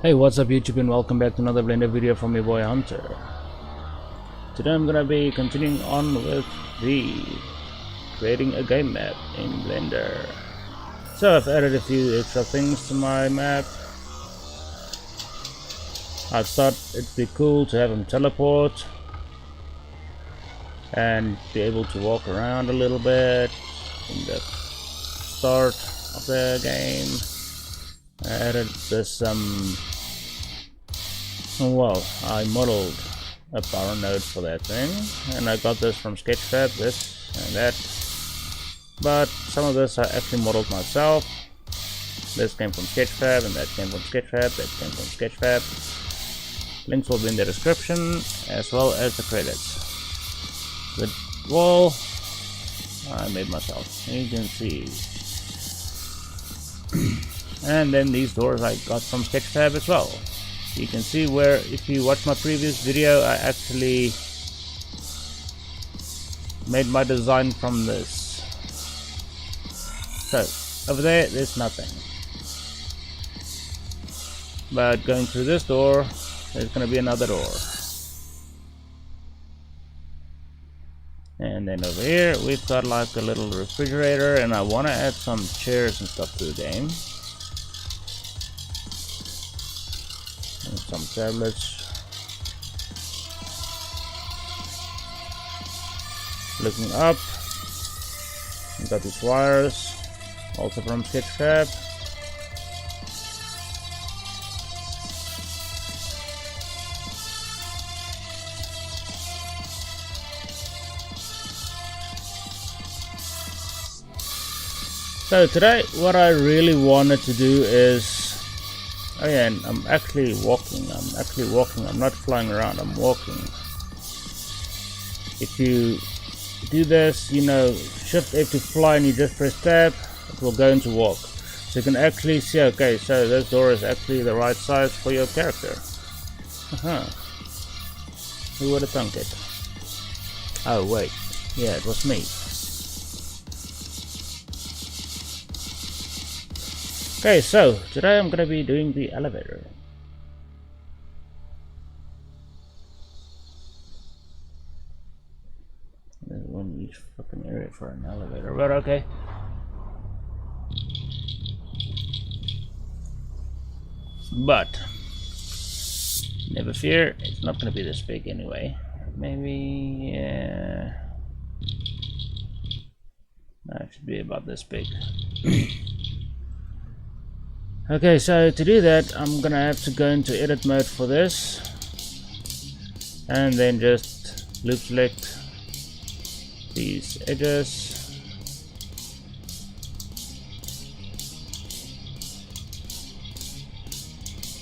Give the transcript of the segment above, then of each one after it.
Hey, what's up YouTube, and welcome back to another Blender video from your boy Hunter. Today I'm gonna be continuing on with the creating a game map in Blender. So I've added a few extra things to my map. I thought it'd be cool to have him teleport and be able to walk around a little bit in the start of the game. I added this well, I modeled a power node for that thing, and I got this from Sketchfab, this and that, but some of this I actually modeled myself. This came from Sketchfab, and that came from Sketchfab, that came from Sketchfab. Links will be in the description, as well as the credits. The wall I made myself, you can see. And then these doors I got from Sketchfab as well. You can see where, if you watch my previous video, I actually made my design from this. So over there's nothing, but going through this door there's going to be another door, and then over here we've got like a little refrigerator, and I want to add some chairs and stuff to the game. And some tablets. Looking up, we got these wires, also from Sketchfab. So today, what I really wanted to do is, oh yeah, and I'm actually walking, I'm not flying around, I'm walking. If you do this, you know, shift F to fly and you just press tab, it will go into walk. So you can actually see, okay, so this door is actually the right size for your character. Who would have thunk it? Oh wait, yeah, it was me. Okay, so today I'm gonna be doing the elevator. There's one each fucking area for an elevator, but okay. But never fear, it's not gonna be this big anyway. Maybe, yeah. No, it should be about this big. Okay, so to do that, I'm gonna have to go into edit mode for this, and then just loop select these edges,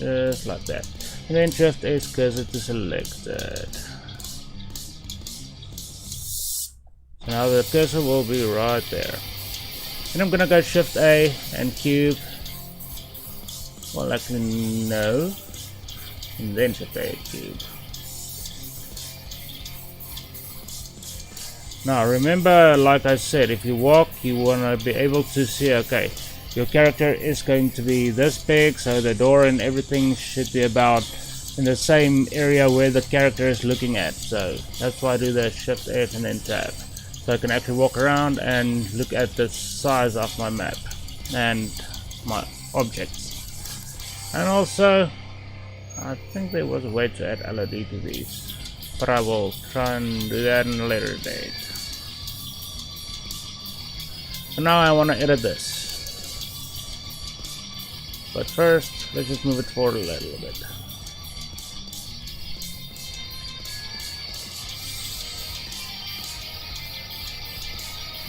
just like that, and then shift S cursor to select it. So now the cursor will be right there, and I'm gonna go shift A and cube. Well, actually no, and then shift A cube. Now remember, like I said, if you walk, you want to be able to see, okay, your character is going to be this big, so the door and everything should be about in the same area where the character is looking at. So that's why I do the shift F and then tab, so I can actually walk around and look at the size of my map and my objects. And also, I think there was a way to add LED to these, but I will try and do that in a later date. So now I want to edit this, but first let's just move it forward a little bit.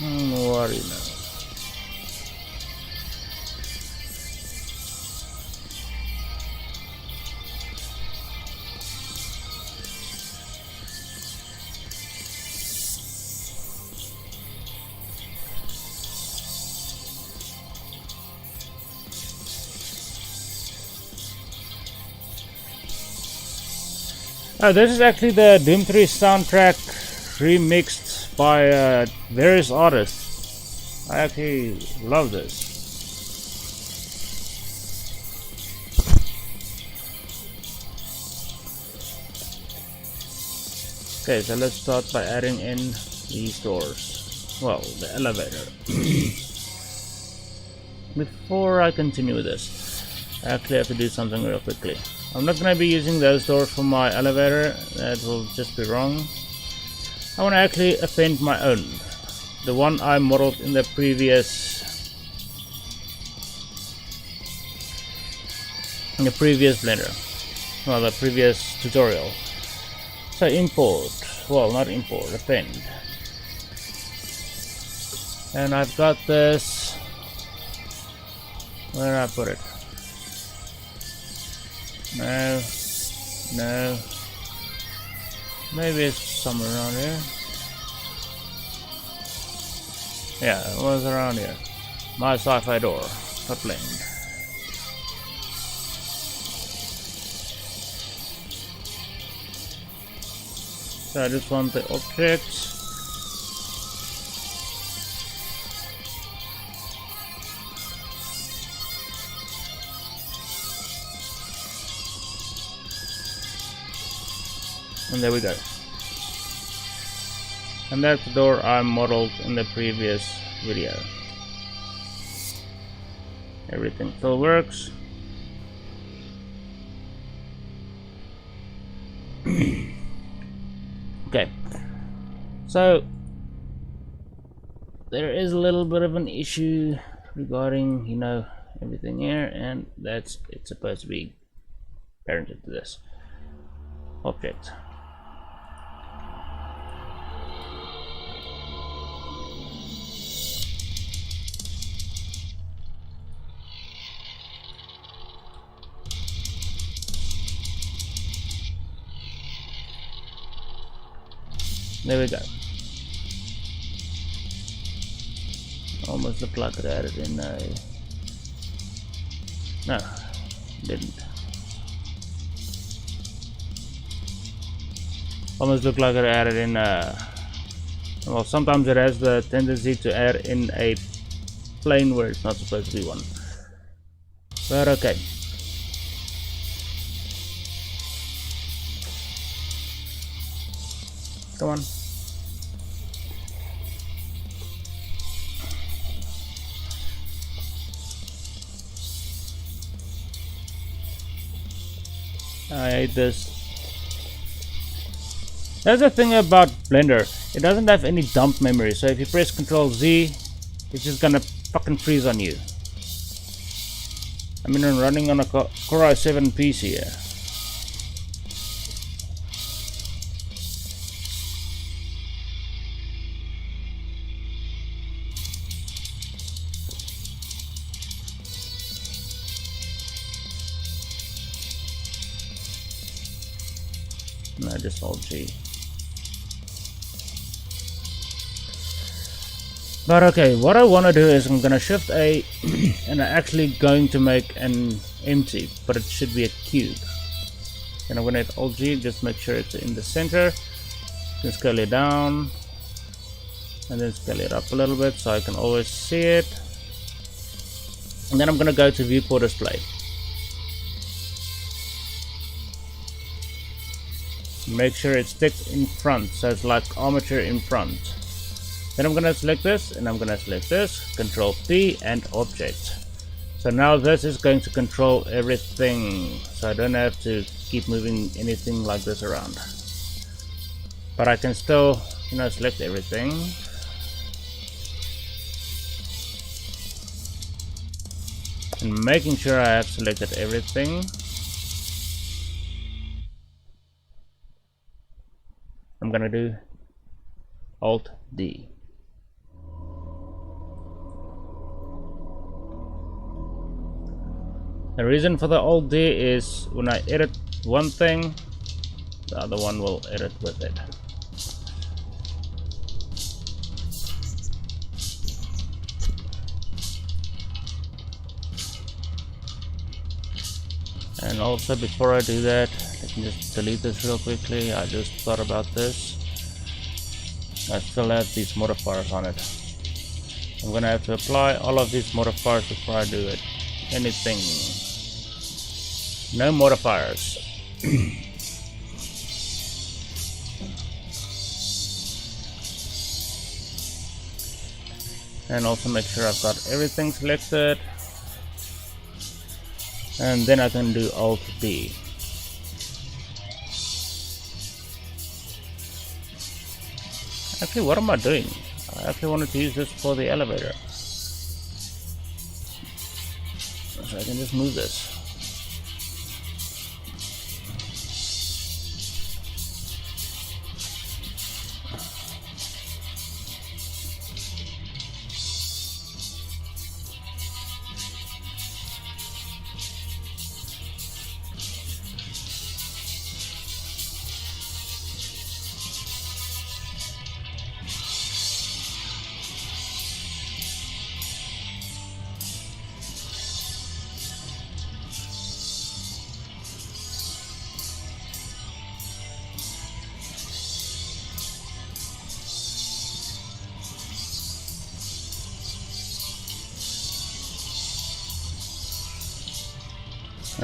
What do you know? Oh, this is actually the Doom 3 soundtrack remixed by various artists. I actually love this. Okay, so let's start by adding in these doors. Well, the elevator. Before I continue with this, I actually have to do something real quickly. I'm not going to be using those doors for my elevator, that will just be wrong. I want to actually append my own. The one I modeled in the previous Blender. Well, the previous tutorial. So import, well, not import, append. And I've got this, where did I put it? No, maybe it's somewhere around here. Yeah, it was around here. My sci-fi door, coupling. So I just want the objects. And there we go. And that's the door I modeled in the previous video. Everything still works. Okay, so there is a little bit of an issue regarding, you know, everything here, and it's supposed to be parented to this object. There we go. Almost looked like it added in a... No, didn't. Almost looked like it added in a... Well, sometimes it has the tendency to add in a plane where it's not supposed to be one. But okay. Come on. I hate this. That's the thing about Blender. It doesn't have any dump memory, so if you press Ctrl Z, it's just gonna fucking freeze on you. I mean, I'm running on a Core i7 PC here. No, just Alt G. But okay, what I want to do is I'm gonna Shift A and I'm actually going to make an empty, but it should be a cube. And I'm gonna hit Alt G, just make sure it's in the center. Then scale it down and then scale it up a little bit so I can always see it. And then I'm gonna go to viewport display. Make sure it's sticked in front, so it's like armature in front. Then I'm gonna select this and I'm gonna select this, Control P and object. So now this is going to control everything, so I don't have to keep moving anything like this around. But I can still, you know, select everything. And making sure I have selected everything. I'm gonna do Alt D. The reason for the Alt D is when I edit one thing, the other one will edit with it. And also, before I do that, let me just delete this real quickly. I just thought about this. I still have these modifiers on it. I'm gonna have to apply all of these modifiers before I do it. Anything. No modifiers. and also make sure I've got everything selected, and then I can do Alt B. Actually, what am I doing? I actually wanted to use this for the elevator, so I can just move this.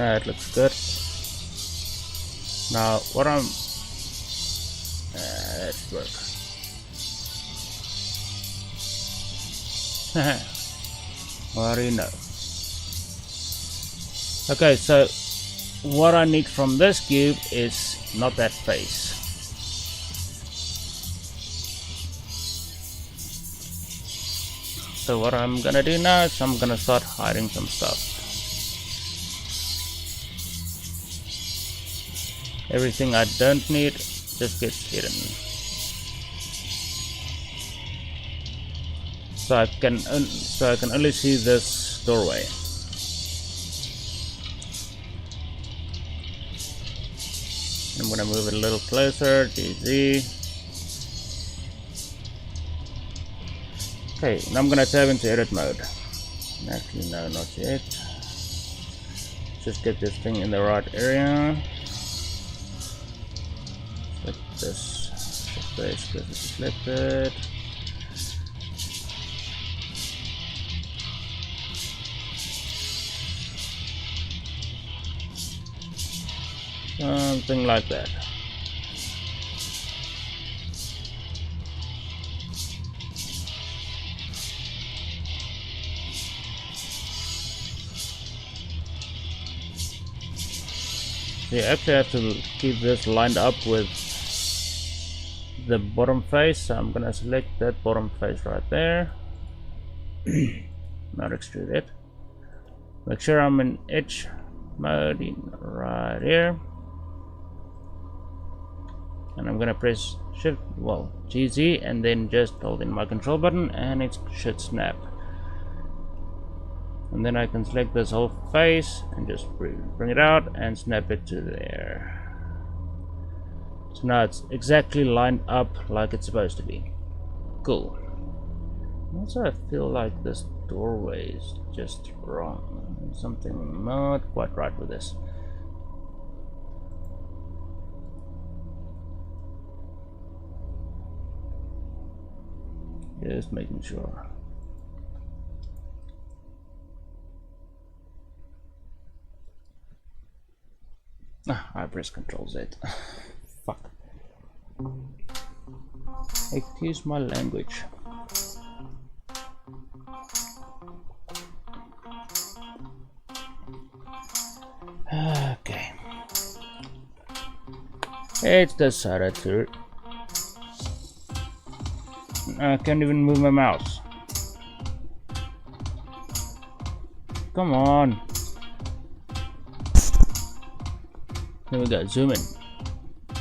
It looks good. Now, what I'm let's work. What do you know? Okay, so what I need from this cube is not that face. So what I'm gonna do now is I'm gonna start hiding some stuff. Everything I don't need just gets hidden. So I can only see this doorway. I'm gonna move it a little closer. GZ. Okay, now I'm gonna tab into edit mode. Actually, no, not yet. Just get this thing in the right area. Select this space because it's selected. Something like that. You actually have to keep this lined up with the bottom face, so I'm gonna select that bottom face right there. Not extrude it. Make sure I'm in edge mode right here, and I'm gonna press shift, well, GZ, and then just hold in my control button and it should snap. And then I can select this whole face and just bring it out and snap it to there. So now it's exactly lined up like it's supposed to be. Cool. Also, I feel like this doorway is just wrong. There's something not quite right with this. Just making sure. I press Ctrl Z. Fuck. Excuse my language. Okay. It's decided to. I can't even move my mouse. Come on. There we go, zoom in.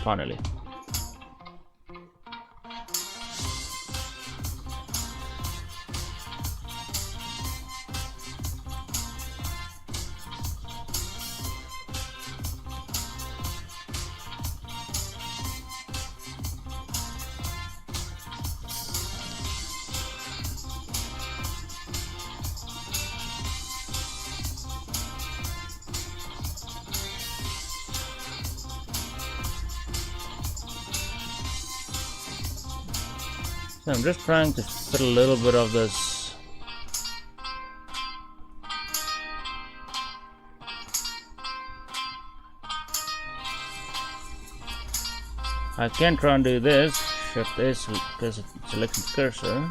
Finally. So I'm just trying to put a little bit of this I can try and do this, shift S because it selects the cursor.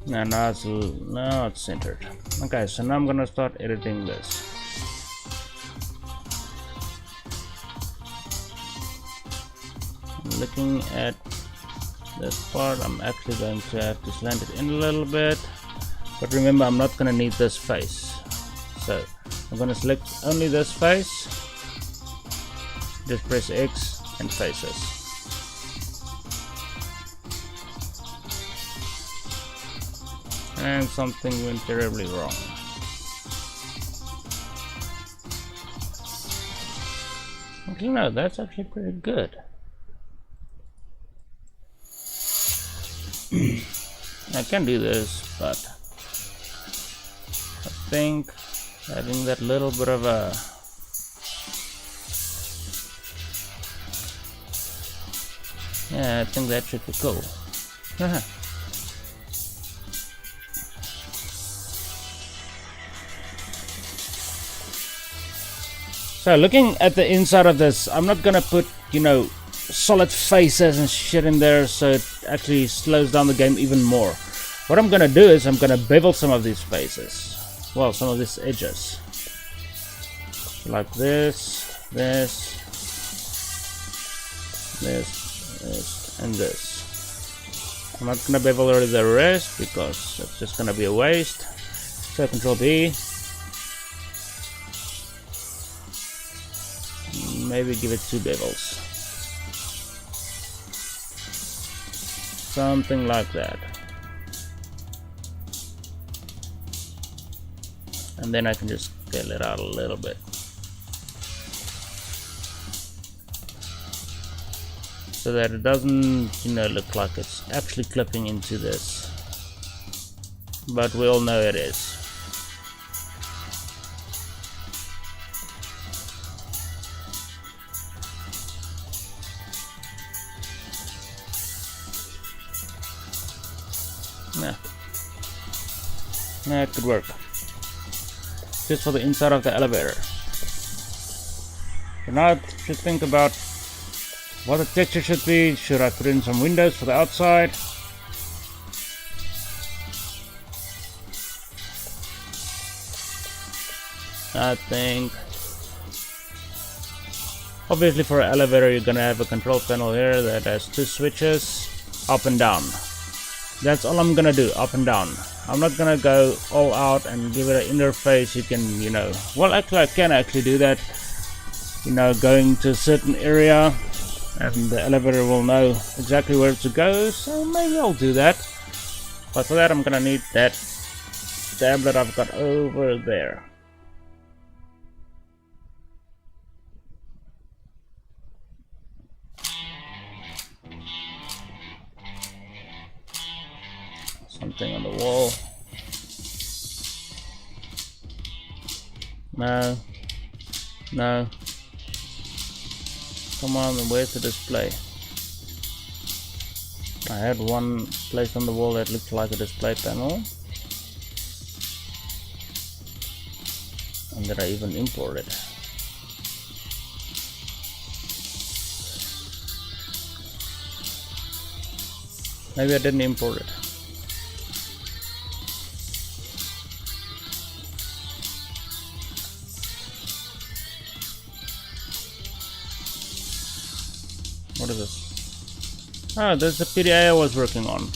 And now it's centered. Okay, so now I'm gonna start editing this. Looking at this part, I'm actually going to have to slant it in a little bit, but remember, I'm not gonna need this face, so I'm gonna select only this face, just press X and faces. And something went terribly wrong. Okay, no, that's actually pretty good. I can do this, but I think having that little bit of a I think that should be cool. So looking at the inside of this, I'm not gonna put, you know, solid faces and shit in there, so it actually slows down the game even more. What I'm gonna do is I'm gonna bevel some of these faces, well, some of these edges, like this, this, and this. I'm not gonna bevel the rest because it's just gonna be a waste. So Control B, maybe give it 2 bevels. Something like that. And then I can just scale it out a little bit. So that it doesn't, you know, look like it's actually clipping into this. But we all know it is. Nah, it could work. Just for the inside of the elevator. So now I should think about what the texture should be. Should I put in some windows for the outside? I think obviously for an elevator you're gonna have a control panel here that has 2 switches, up and down. That's all I'm gonna do, up and down. I'm not gonna go all out and give it an interface. You can, you know, well, actually I can actually do that, you know, going to a certain area and the elevator will know exactly where to go, so maybe I'll do that. But for that I'm gonna need that tablet I've got over there. Something on the wall. No. No. Come on, where's the display? I had one placed on the wall that looked like a display panel. And did I even import it? Maybe I didn't import it. What is this? Oh, this is the PDA I was working on.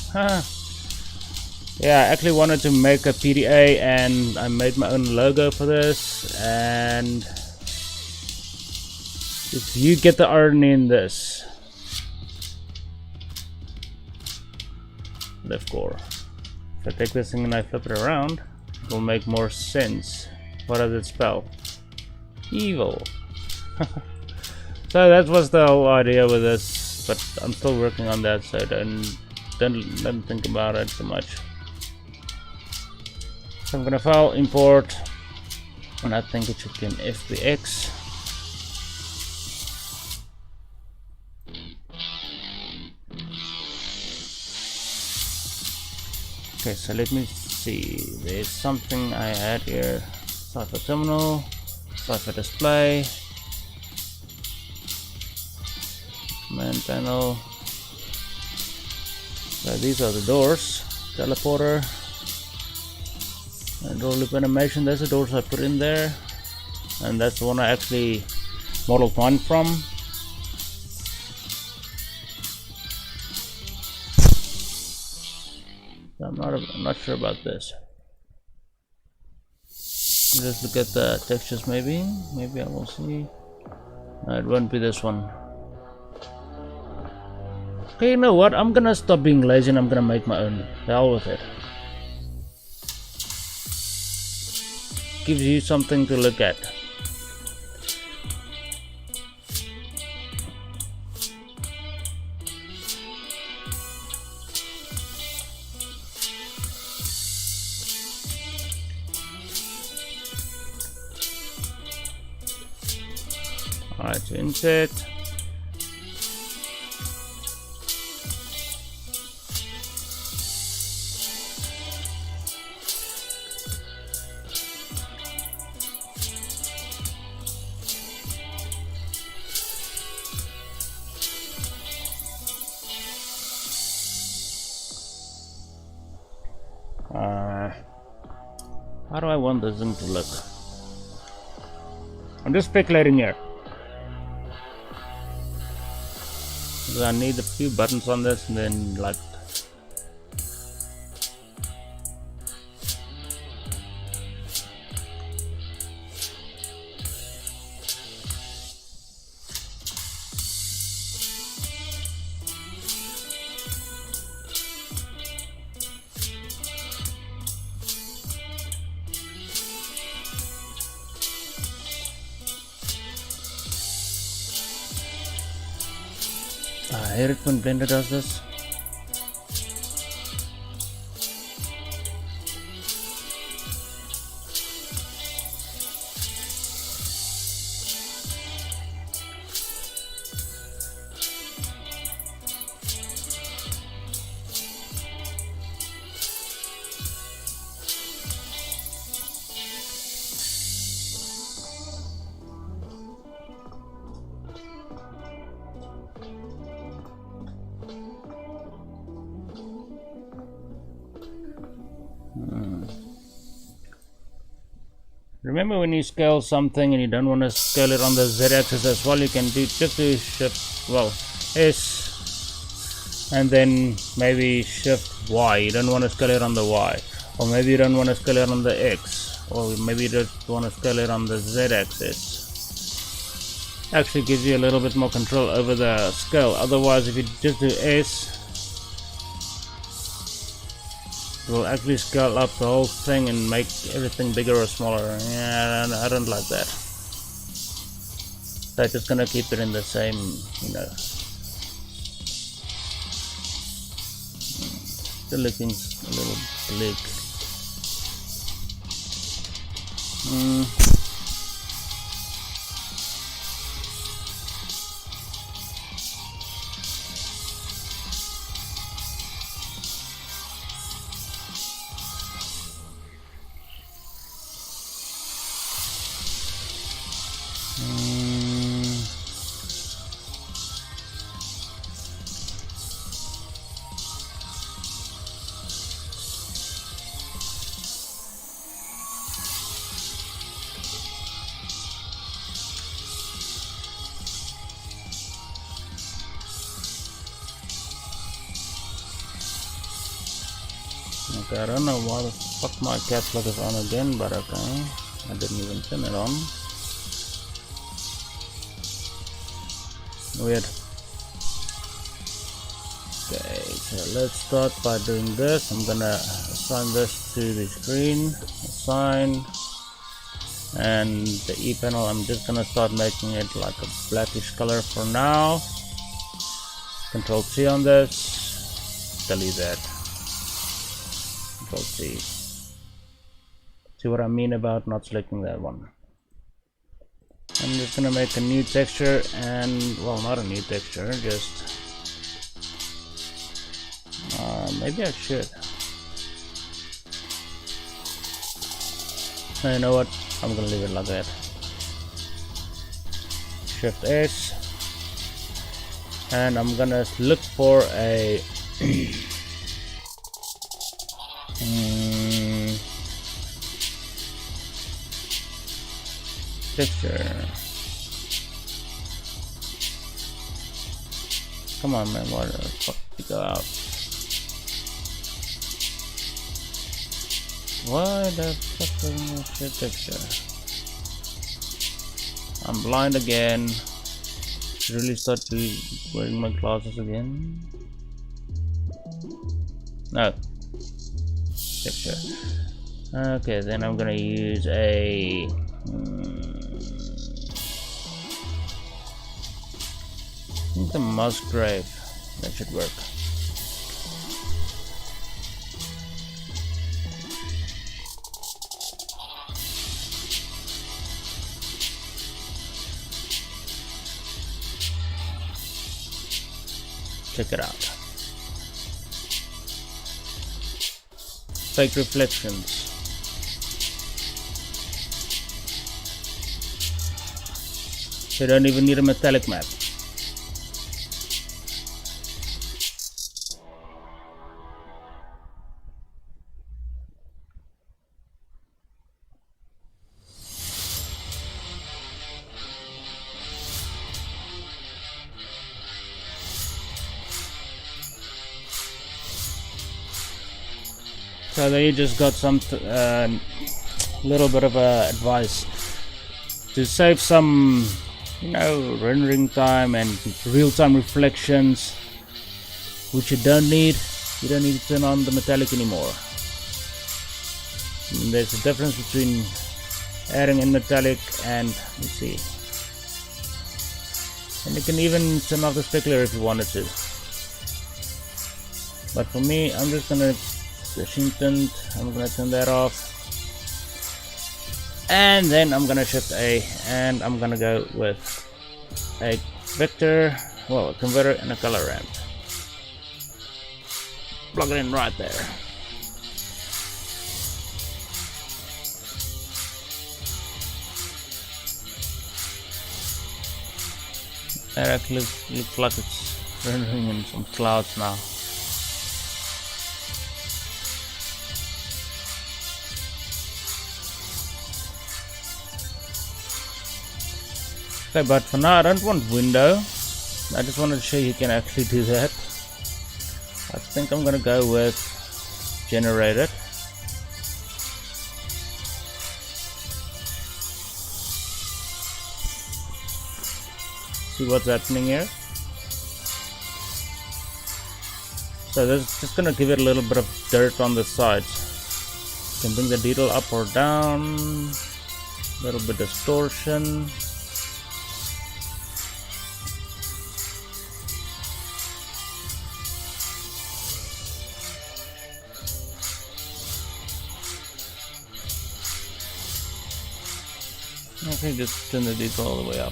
Yeah, I actually wanted to make a PDA and I made my own logo for this. And if you get the irony in this, left core. If I take this thing and I flip it around, it will make more sense. What does it spell? Evil. So that was the whole idea with this, but I'm still working on that, so don't think about it too much. So I'm gonna file import, and I think it should be an FBX. Okay, so let me see. There's something I had here. Cipher terminal, cipher display. Command panel. So these are the doors. Teleporter. And door loop animation, there's the doors I put in there, and that's the one I actually modeled mine from. I'm not sure about this. Just look at the textures. Maybe I will see. No, it won't be this one. Okay, you know what, I'm gonna stop being lazy and I'm gonna make my own. The hell with it. Gives you something to look at. Alright, so insert. How do I want this thing to look? I'm just speculating here. I need a few buttons on this, and then like I hate it when Blender does this. Remember, when you scale something and you don't want to scale it on the z-axis as well, you can just do shift, well, S, and then maybe shift Y. You don't want to scale it on the Y, or maybe you don't want to scale it on the X, or maybe you just want to scale it on the z-axis. Actually gives you a little bit more control over the scale. Otherwise, if you just do S, will actually scale up the whole thing and make everything bigger or smaller. Yeah, I don't like that. So I'm just gonna keep it in the same, you know. Still looking a little bleak. Okay, I don't know why the fuck my caps lock is on again, but okay, I didn't even turn it on. Weird. Okay, so let's start by doing this. I'm gonna assign this to the screen, assign, and the E panel, I'm just gonna start making it like a blackish color for now. Control C on this, delete that. Control C. See what I mean about not selecting that one. I'm just gonna make a new texture, and well, not a new texture, just maybe I should. No, you know what? I'm gonna leave it like that. Shift S, and I'm gonna look for a texture. Come on, man, what the fuck to go out? Why the fuck doesn't it show texture? I'm blind again. Really start wearing my glasses again. No. Texture. Okay, then I'm gonna use a I think the Musgrave. That should work. Check it out. Fake reflections. You don't even need a metallic map. So there you just got some little bit of advice to save some, you know, rendering time and real-time reflections, which you don't need. You don't need to turn on the metallic anymore. And there's a difference between adding in metallic and, let's see, and you can even turn off the specular if you wanted to. But for me, I'm just gonna Washington, I'm gonna turn that off, and then I'm gonna shift A, and I'm gonna go with a vector, well, a converter and a color ramp. Plug it in right there. That actually looks like it's rendering in some clouds now. Okay, but for now I don't want window. I just wanted to show you can actually do that. I think I'm gonna go with generated. See what's happening here. So this is just gonna give it a little bit of dirt on the sides. You can bring the detail up or down, a little bit distortion. Okay, just turn the detail all the way up.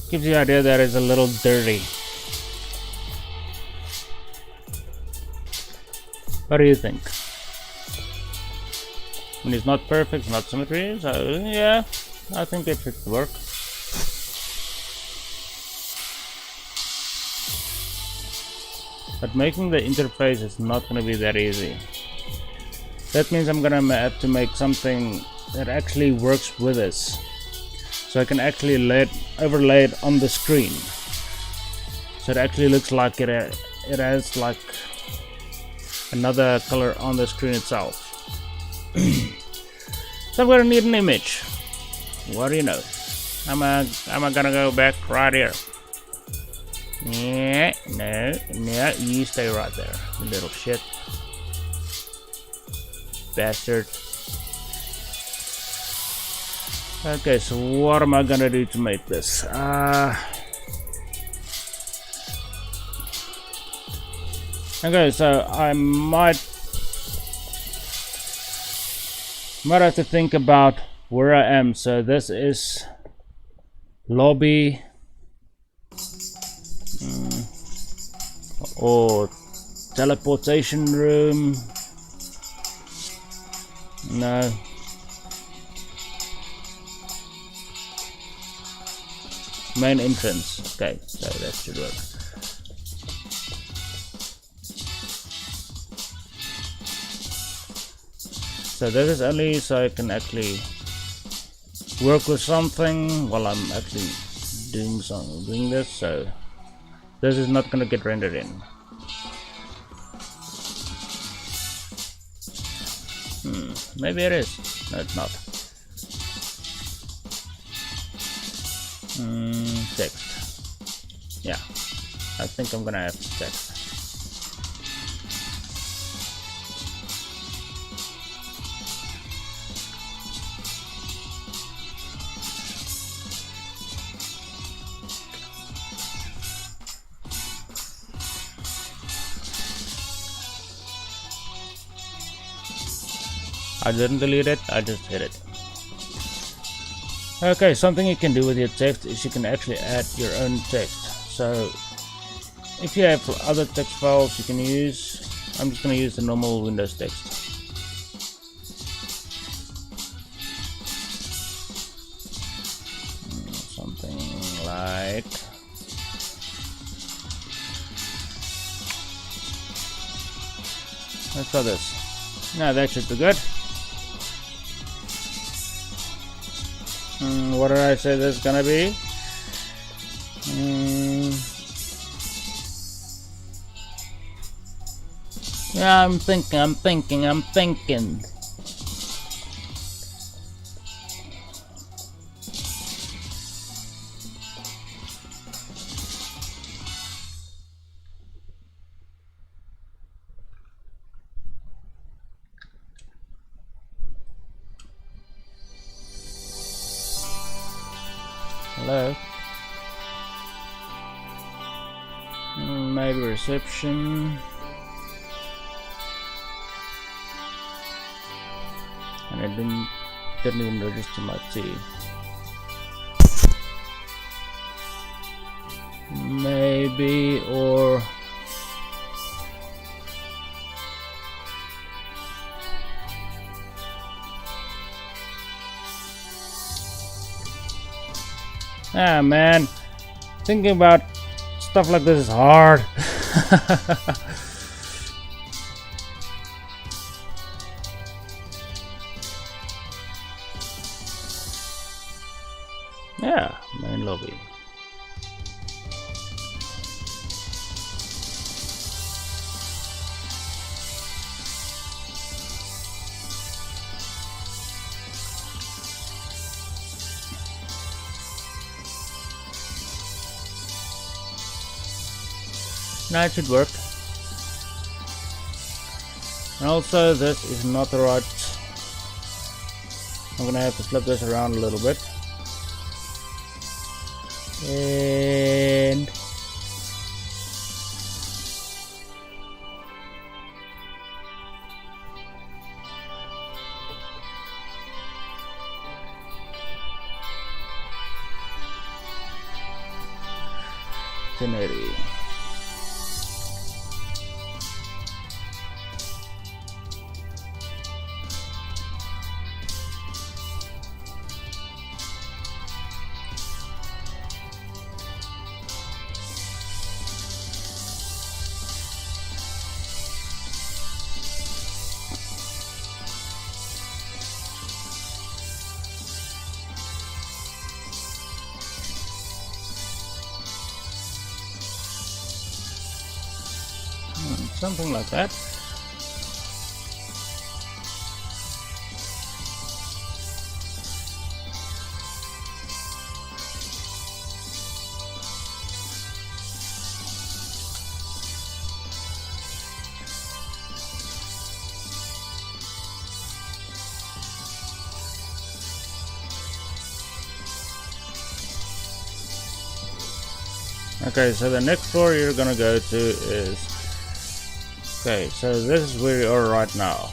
Gives you the idea that it's a little dirty. What do you think? I mean, it's not perfect, it's not symmetry, so yeah, I think it should work. But making the interface is not going to be that easy. That means I'm going to have to make something that actually works with this. So I can actually overlay it on the screen, so it actually looks like it has like another color on the screen itself. So I'm going to need an image. What do you know? I'm gonna go back right here. Yeah, no, you stay right there, you little shit. Bastard. Okay, so what am I gonna do to make this? Okay, so I might have to think about where I am. So this is lobby or teleportation room. No. Main entrance. Okay, so that should work. So this is only so I can actually work with something while I'm actually doing this. So this is not gonna get rendered in. Maybe it is. No, it's not. Text. Yeah, I think I'm gonna have text. I didn't delete it, I just hit it. Okay, something you can do with your text is you can actually add your own text. So if you have other text files you can use, I'm just going to use the normal Windows text. Something like let's try this. Now that should be good. What did I say this is gonna be? Yeah, I'm thinking. Hello? Maybe reception. And it didn't even register my T. Maybe, or ah man, thinking about stuff like this is hard. Yeah, main lobby. Now it should work. And also this is not the right. I'm gonna have to flip this around a little bit. And itinerary. Something like that. Okay, so the next floor you're gonna go to is... Okay, so this is where you are right now.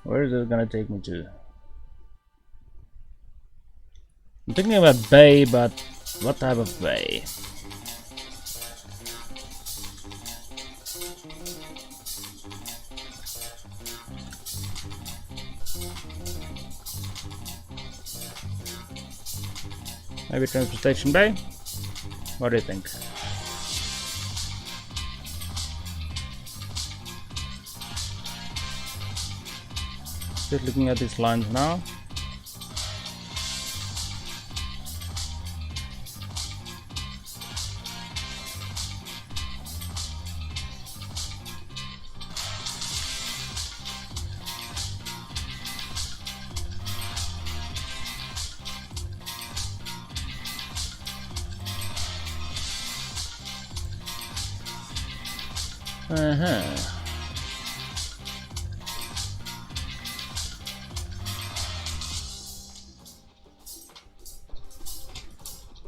Where is this gonna take me to? I'm thinking about bay, but what type of bay? Maybe transportation bay? What do you think? Just looking at these lines now.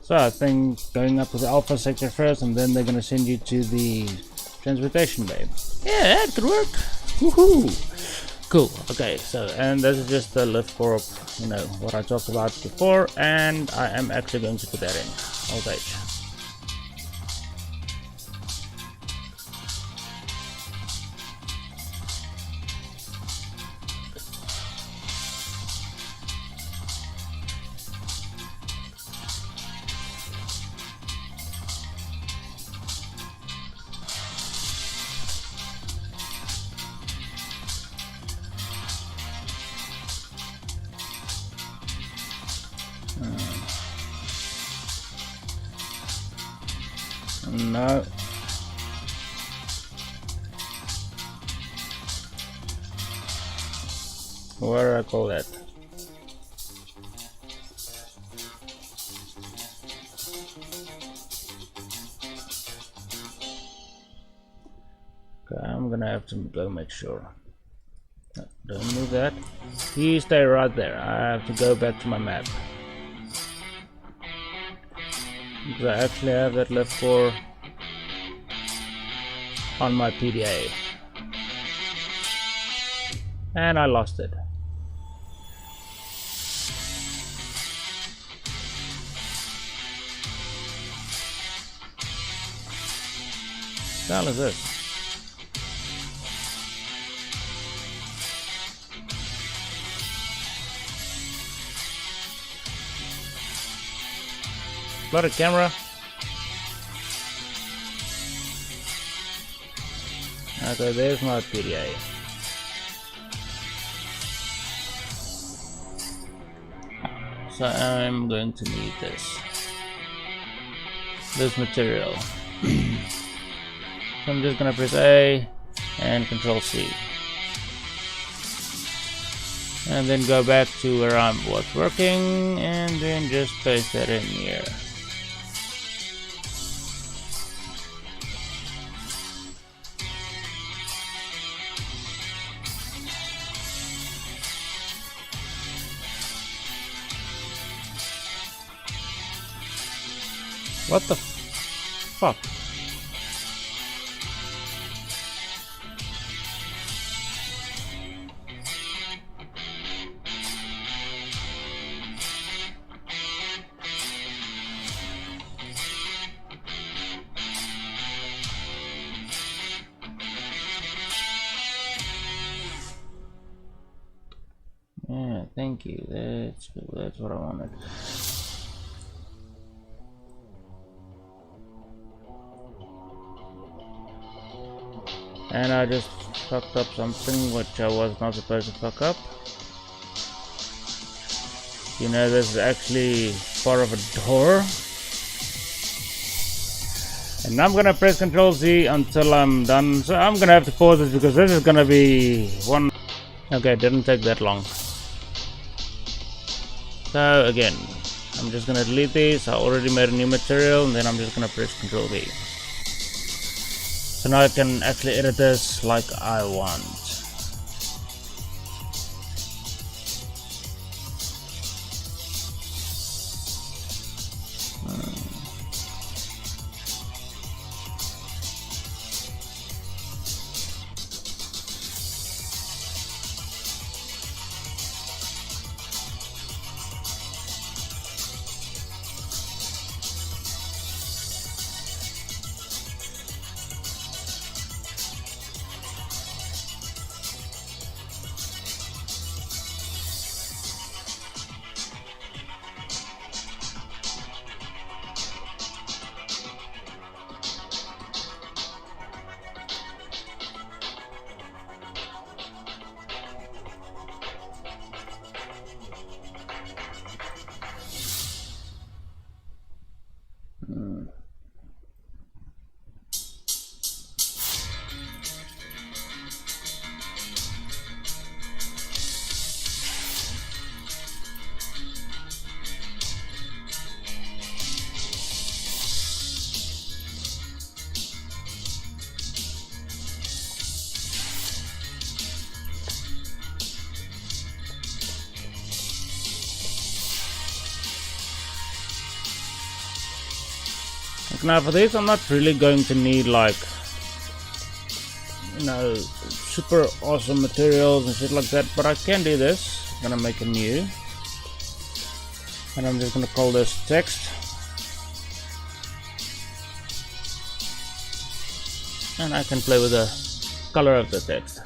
So I think going up to the alpha sector first, and then they're gonna send you to the transportation bay. Yeah, that could work. Woohoo! Cool. Okay, so and this is just the lift corp, you know what I talked about before, and I am actually going to put that in. Old age. No. What do I call that? Okay, I'm gonna have to go make sure. No, don't move that. You stay right there. I have to go back to my map. Because I actually have that left for on my PDA. And I lost it. What the hell is this? Bloody camera. Okay, there's my PDA. So I'm going to need this material. So I'm just gonna press A and Control C. And then go back to where I was working and then just paste that in here. What the fuck? Yeah, thank you. That's what I wanted. And I just fucked up something which I was not supposed to fuck up. You know, this is actually part of a door. And I'm gonna press Ctrl Z until I'm done. So I'm gonna have to pause this because this is gonna be one. Okay, it didn't take that long. So again, I'm just gonna delete these. I already made a new material, and then I'm just gonna press Ctrl V. So now I can actually edit this like I want. Now for this, I'm not really going to need like, you know, super awesome materials and shit like that, but I can do this. I'm gonna make a new, and I'm just gonna call this text. And I can play with the color of the text.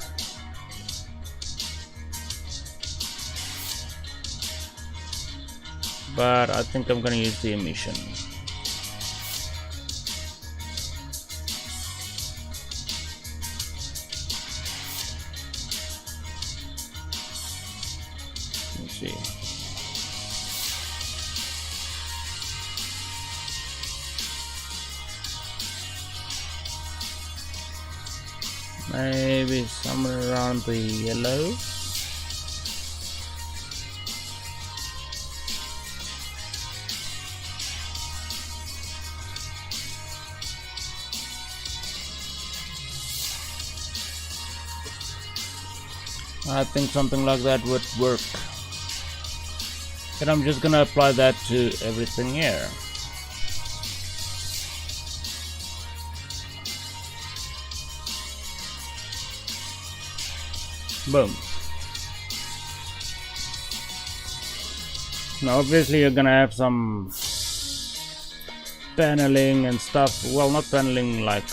But I think I'm gonna use the emission. See. Maybe somewhere around the yellow. I think something like that would work. And I'm just gonna apply that to everything here. Boom. Now obviously you're gonna have some paneling and stuff. Well, not paneling, like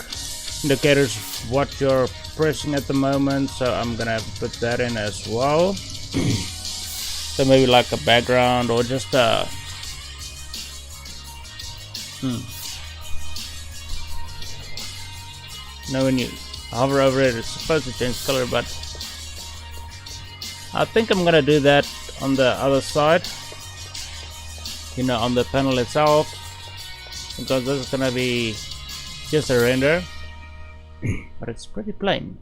indicators of what you're pressing at the moment, so I'm gonna have to put that in as well. So maybe like a background or just a Now when you hover over it, it's supposed to change color, but I think I'm gonna do that on the other side, you know, on the panel itself, because this is gonna be just a render, but it's pretty plain.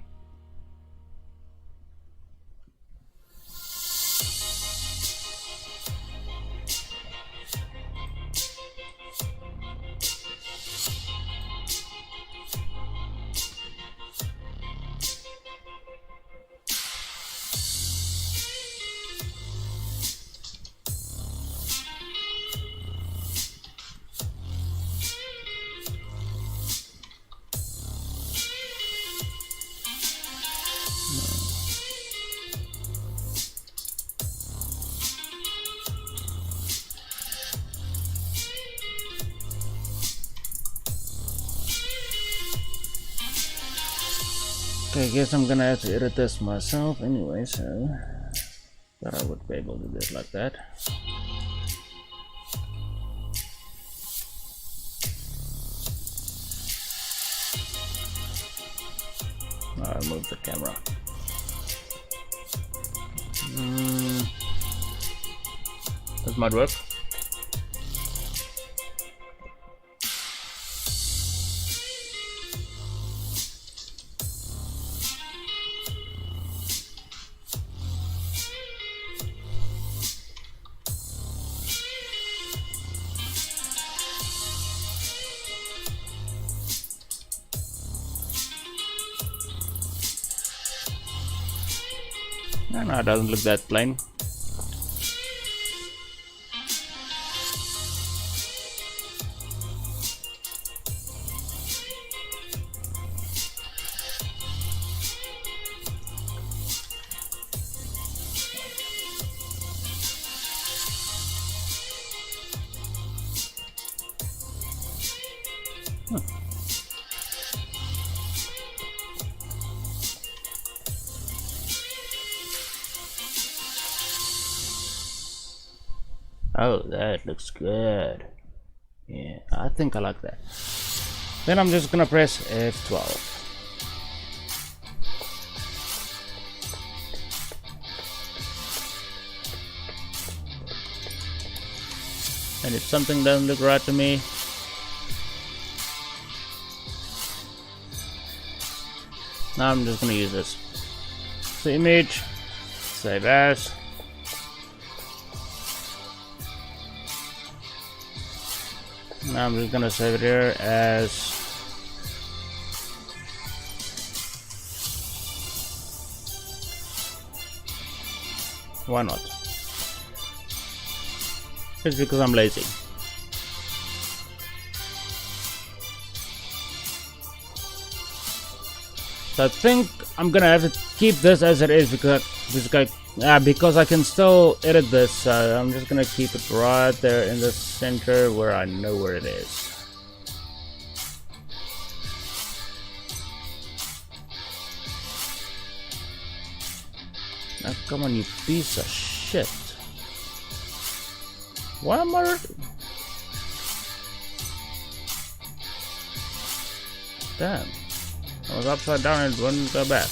Okay, I guess I'm gonna have to edit this myself anyway, so that I would be able to do it like that. I'll move the camera. That might work. No, it doesn't look that plain. Oh, that looks good. Yeah, I think I like that. Then I'm just gonna press F12. And if something doesn't look right to me, now I'm just gonna use this. So image, save as. Now I'm just gonna save it here as why not? It's because I'm lazy. So I think I'm gonna have to keep this as it is because I can still edit this. So I'm just gonna keep it right there in the center where I know where it is. Now come on, you piece of shit. Why am I... Damn. I was upside down and wouldn't go back.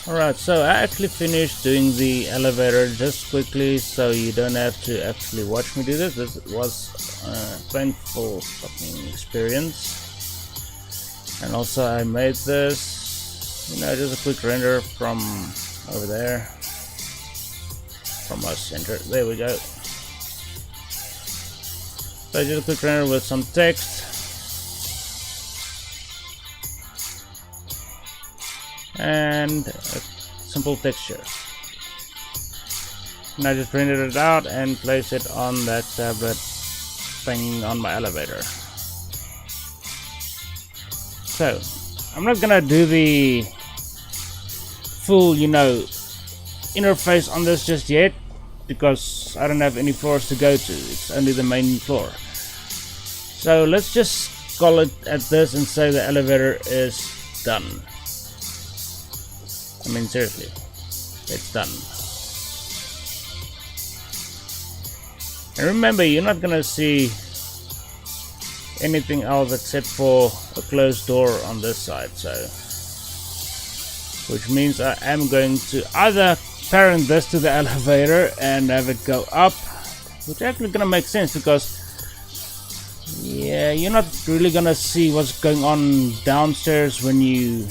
Alright, so I actually finished doing the elevator just quickly so you don't have to actually watch me do this. This was a painful fucking experience. And also I made this, you know, just a quick render from over there. From our center, there we go. So just a quick render with some text. And a simple texture. And I just printed it out and placed it on that tablet thing on my elevator. So I'm not gonna do the full, you know, interface on this just yet. because I don't have any floors to go to. It's only the main floor. So let's just call it at this and say the elevator is done. I mean, seriously, it's done. And remember, you're not gonna see anything else except for a closed door on this side, so which means I am going to either parent this to the elevator and have it go up, which actually gonna make sense because yeah, you're not really gonna see what's going on downstairs when you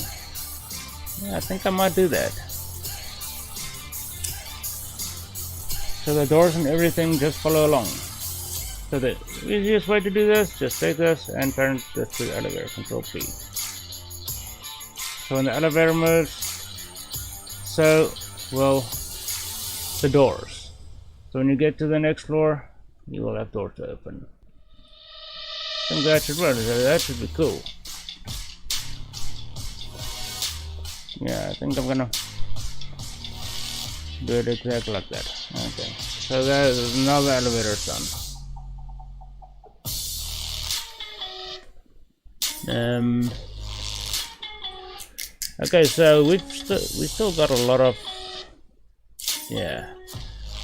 I think I might do that. So the doors and everything just follow along. So the easiest way to do this, just take this and parent this to the elevator, Control P. So when the elevator moves, so will the doors. So when you get to the next floor, you will have doors to open. I think that should work, that should be cool. Yeah, I think I'm gonna do it exactly like that. Okay, so now the elevator is done. Okay, so we still got a lot of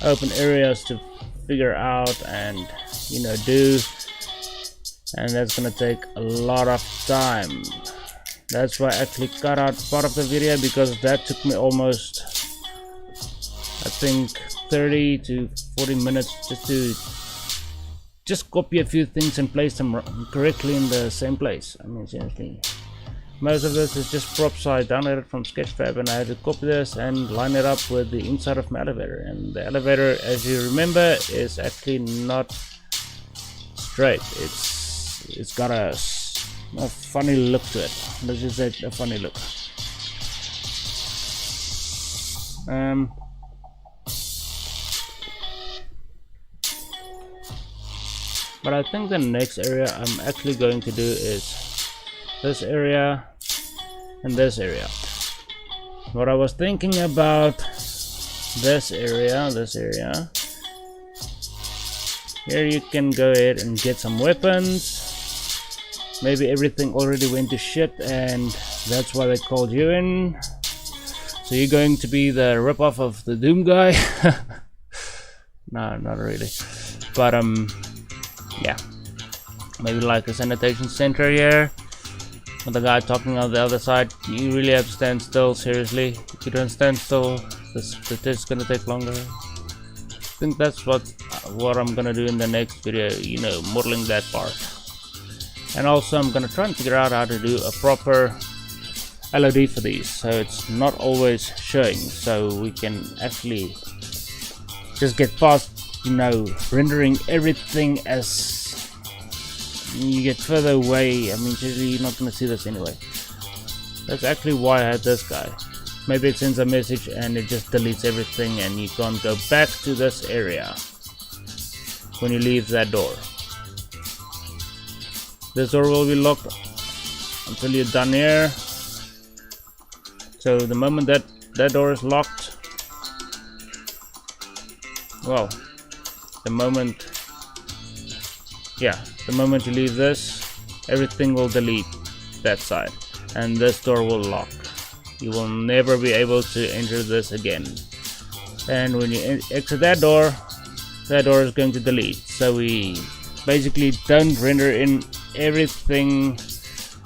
open areas to figure out and do, and that's gonna take a lot of time. That's why I actually cut out part of the video, because that took me almost, I think, 30 to 40 minutes just copy a few things and place them correctly in the same place. I mean, seriously, most of this is just props I downloaded from Sketchfab, and I had to copy this and line it up with the inside of my elevator. And the elevator, as you remember, is actually not straight. It's got a funny look to it. Let's just say a funny look. But I think the next area I'm actually going to do is this area and this area. What I was thinking about this area, here you can go ahead and get some weapons. Maybe everything already went to shit and that's why they called you in. So you're going to be the ripoff of the Doom guy. No, not really. But yeah, maybe like a sanitation center here with the guy talking on the other side. You really have to stand still, seriously. If you don't stand still, the test's gonna take longer. I think that's what I'm gonna do in the next video, modeling that part. And also I'm gonna try and figure out how to do a proper LOD for these, so it's not always showing, so we can actually just get past rendering everything as you get further away. I mean, usually you're not gonna see this anyway. That's actually why I had this guy. Maybe it sends a message and it just deletes everything and you can't go back to this area when you leave that door. This door will be locked until you're done here. So the moment that door is locked, well, the moment you leave this, everything will delete that side and this door will lock. You will never be able to enter this again. And when you exit that door is going to delete. So we basically don't render in everything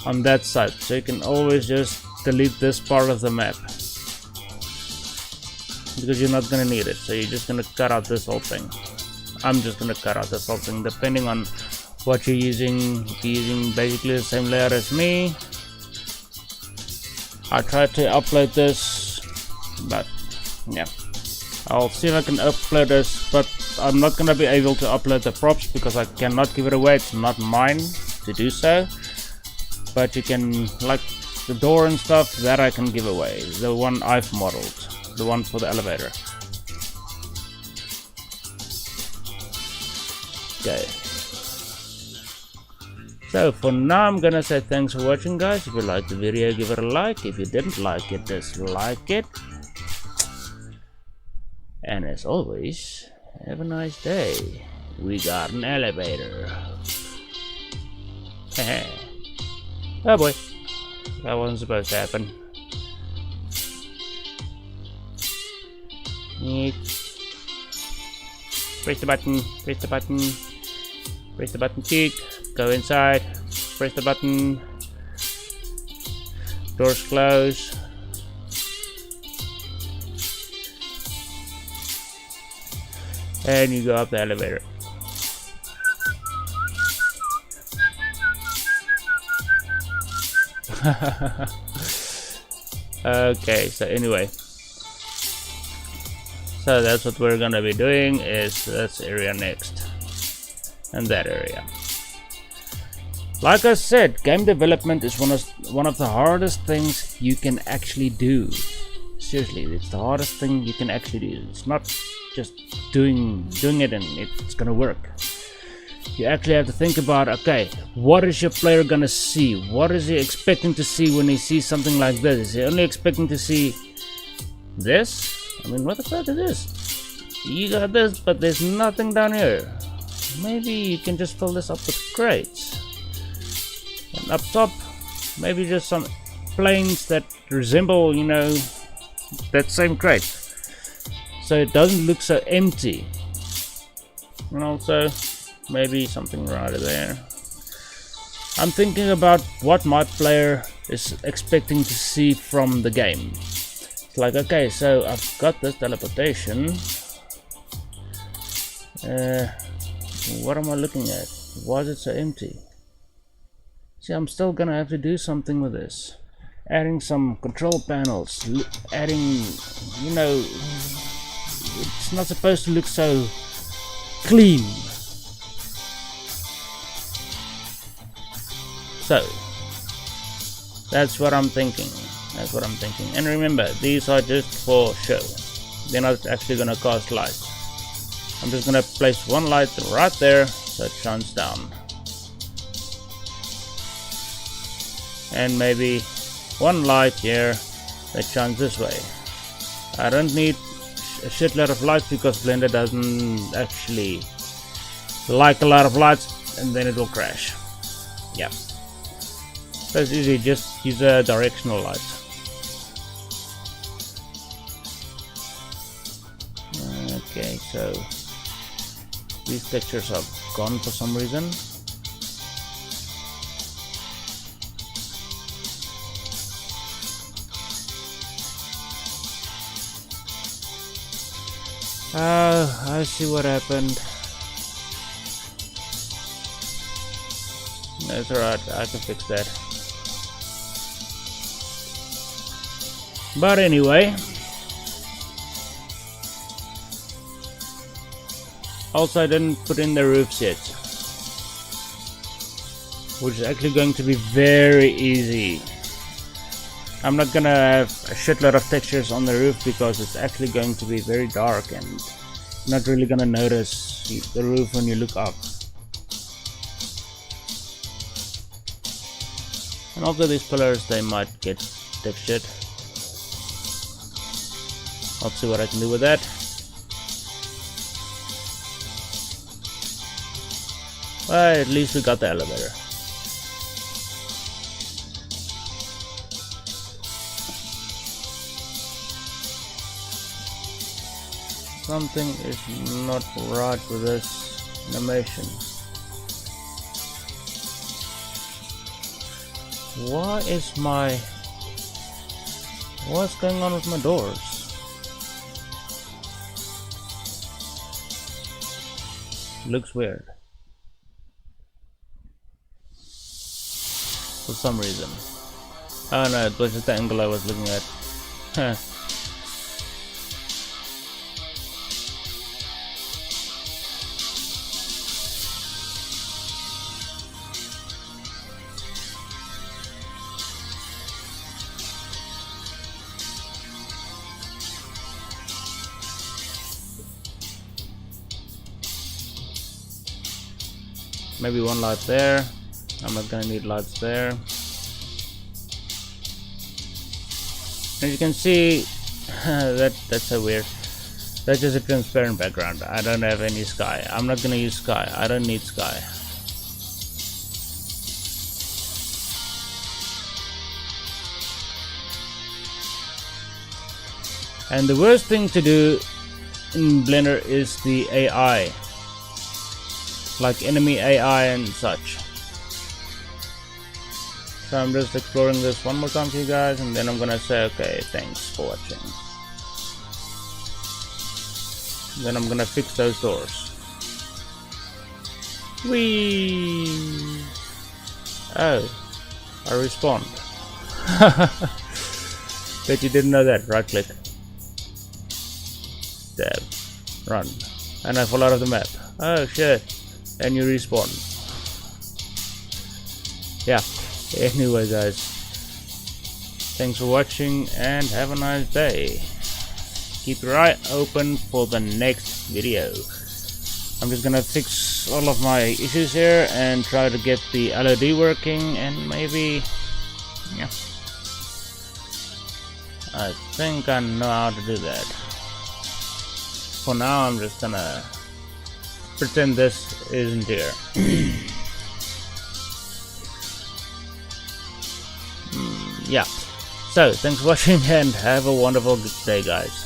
on that side. So you can always just delete this part of the map, because you're not gonna need it. So you're just gonna cut out this whole thing. I'm just gonna cut out this whole thing, depending on what you're using. If you're using basically the same layout as me, I tried to upload this, but yeah, I'll see if I can upload this, but I'm not gonna be able to upload the props because I cannot give it away. It's not mine to do so, but you can, like the door and stuff, that I can give away. The one I've modeled, the one for the elevator. Okay, so for now I'm gonna say thanks for watching, guys. If you liked the video, give it a like. If you didn't like it, dislike it. And as always, Have a nice day. We got an elevator. Oh boy. That wasn't supposed to happen. Press the button, press the button, press the button cheek, go inside, press the button, doors close. And you go up the elevator. Okay, so anyway, so that's what we're gonna be doing, is this area next and that area. Like I said, game development is one of the hardest things you can actually do. Seriously, it's the hardest thing you can actually do. It's not just doing it and it's gonna work. You actually have to think about, okay, what is your player gonna see? What is he expecting to see when he sees something like this? Is he only expecting to see this? I mean, what the fuck is this? You got this, but there's nothing down here. Maybe you can just fill this up with crates. And up top, maybe just some planes that resemble, you know, that same crate. So it doesn't look so empty. And also, maybe something right there. I'm thinking about what my player is expecting to see from the game. It's like, okay, so I've got this teleportation. What am I looking at? Why is it so empty? See, I'm still gonna have to do something with this. Adding some control panels, adding, you know, it's not supposed to look so clean. So that's what I'm thinking. That's what I'm thinking. And remember, these are just for show. They're not actually gonna cast light. I'm just gonna place one light right there so it shines down. And maybe one light here that shines this way. I don't need a shitload of lights because Blender doesn't actually like a lot of lights and then it will crash. Yeah. So it's easy, just use a directional light. Okay, so these textures are gone for some reason. I see what happened. That's alright, I can fix that. But anyway, also I didn't put in the roofs yet, which is actually going to be very easy. I'm not gonna have a shitload of textures on the roof because it's actually going to be very dark and you're not really gonna notice the roof when you look up. And also these pillars, they might get textured. I'll see what I can do with that. But at least we got the elevator. Something is not right with this animation. What's going on with my doors? Looks weird. For some reason. Oh no, it was just the angle I was looking at. Maybe one light there. I'm not gonna need lights there. As you can see, that's so weird. That's just a transparent background. I don't have any sky. I'm not gonna use sky. I don't need sky. And the worst thing to do in Blender is the AI, like enemy AI and such. So I'm just exploring this one more time for you guys, and then I'm gonna say okay, thanks for watching. Then I'm gonna fix those doors. Whee! Oh, I respawned. Bet you didn't know that. Right click. Stab. Run. And I fall out of the map. Oh shit. And you respawn. Yeah. Anyway guys. Thanks for watching and have a nice day. Keep your eye open for the next video. I'm just gonna fix all of my issues here and try to get the LOD working, and maybe, yeah, I think I know how to do that. For now I'm just gonna pretend this isn't here. Yeah, so thanks for watching and have a wonderful day guys.